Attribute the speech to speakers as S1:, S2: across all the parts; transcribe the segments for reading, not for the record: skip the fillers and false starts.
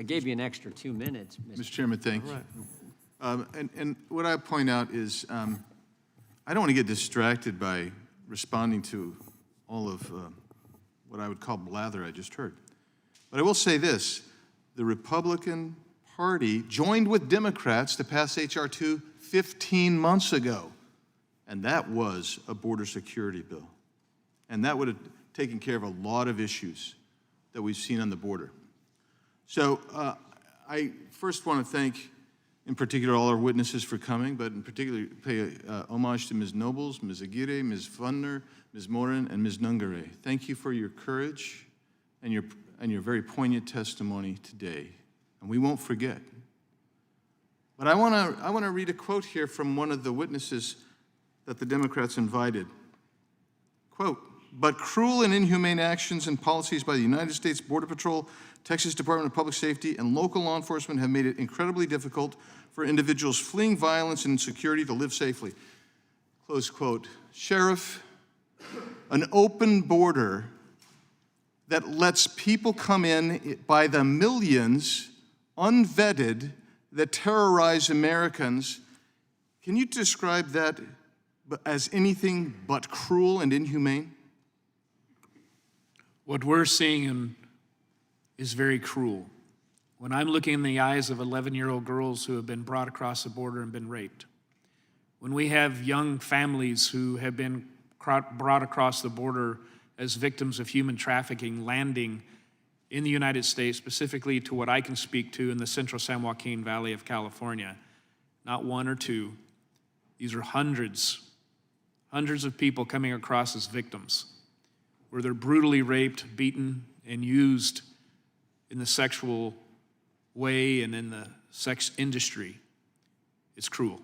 S1: I gave you an extra 2 minutes,
S2: Mr. Chairman, thank you.
S3: Right.
S2: And what I point out is I don't want to get distracted by responding to all of what I would call blather I just heard. But I will say this, the Republican Party joined with Democrats to pass H.R. 2 15 months ago, and that was a border security bill. And that would have taken care of a lot of issues that we've seen on the border. So I first want to thank, in particular, all our witnesses for coming, but in particular, pay homage to Ms. Nobles, Ms. Aguirre, Ms. Fundner, Ms. Morin, and Ms. Nungare. Thank you for your courage and your very poignant testimony today, and we won't forget. But I want to read a quote here from one of the witnesses that the Democrats invited. Quote, "But cruel and inhumane actions and policies by the United States Border Patrol, Texas Department of Public Safety, and local law enforcement have made it incredibly difficult for individuals fleeing violence and insecurity to live safely." Close quote. Sheriff, an open border that lets people come in by the millions, unvetted, that terrorize Americans, can you describe that as anything but cruel and inhumane?
S3: What we're seeing is very cruel. When I'm looking in the eyes of 11-year-old girls who have been brought across the border and been raped, when we have young families who have been brought across the border as victims of human trafficking landing in the United States, specifically to what I can speak to in the central San Joaquin Valley of California, not one or two, these are hundreds of people coming across as victims, where they're brutally raped, beaten, and used in the sexual way and in the sex industry. It's cruel.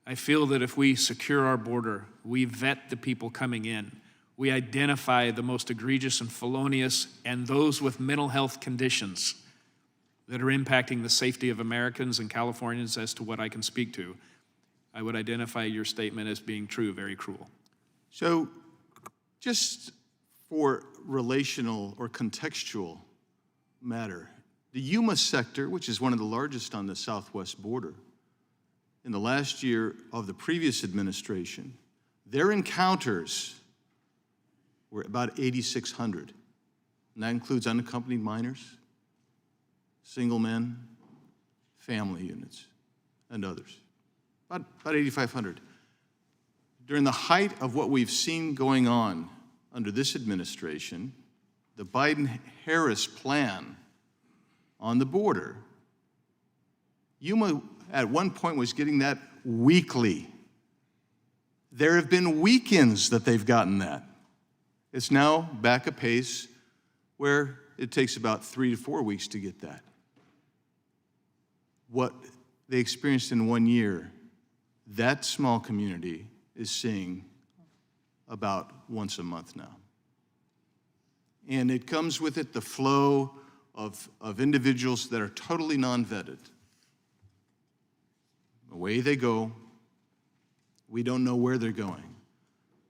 S3: I feel that if we secure our border, we vet the people coming in, we identify the most egregious and felonious and those with mental health conditions that are impacting the safety of Americans and Californians as to what I can speak to, I would identify your statement as being true, very cruel.
S2: So just for relational or contextual matter, the Yuma sector, which is one of the largest on the southwest border, in the last year of the previous administration, their encounters were about 8,600. And that includes unaccompanied minors, single men, family units, and others. About 8,500. During the height of what we've seen going on under this administration, the Biden-Harris plan on the border, Yuma at one point was getting that weekly. There have been weekends that they've gotten that. It's now back a pace where it takes about 3 to 4 weeks to get that. What they experienced in 1 year, that small community is seeing about once a month now. And it comes with it the flow of individuals that are totally non-vetted. Away they go. We don't know where they're going.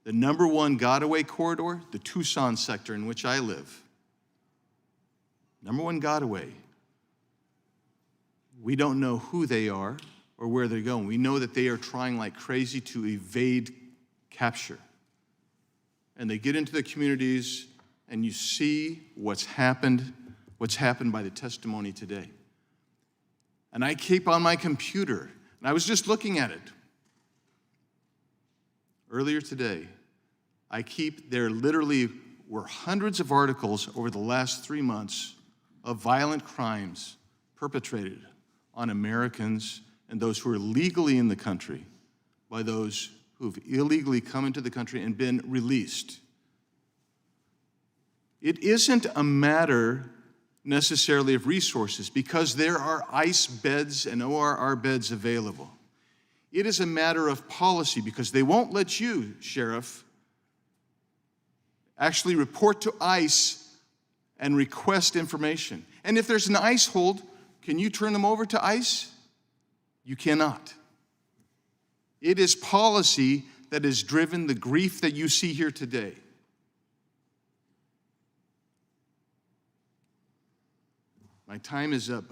S2: The number one got-away corridor, the Tucson sector in which I live. Number one got-away. We don't know who they are or where they're going. We know that they are trying like crazy to evade capture. And they get into the communities, and you see what's happened by the testimony today. And I keep on my computer, and I was just looking at it earlier today. There literally were hundreds of articles over the last 3 months of violent crimes perpetrated on Americans and those who are legally in the country by those who've illegally come into the country and been released. It isn't a matter necessarily of resources because there are ICE beds and ORR beds available. It is a matter of policy because they won't let you, Sheriff, actually report to ICE and request information. And if there's an ICE hold, can you turn them over to ICE? You cannot. It is policy that has driven the grief that you see here today. My time is up.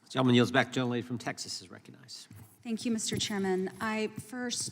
S1: Gentleman yields back. Gentlelady from Texas is recognized.
S4: Thank you, Mr. Chairman. I first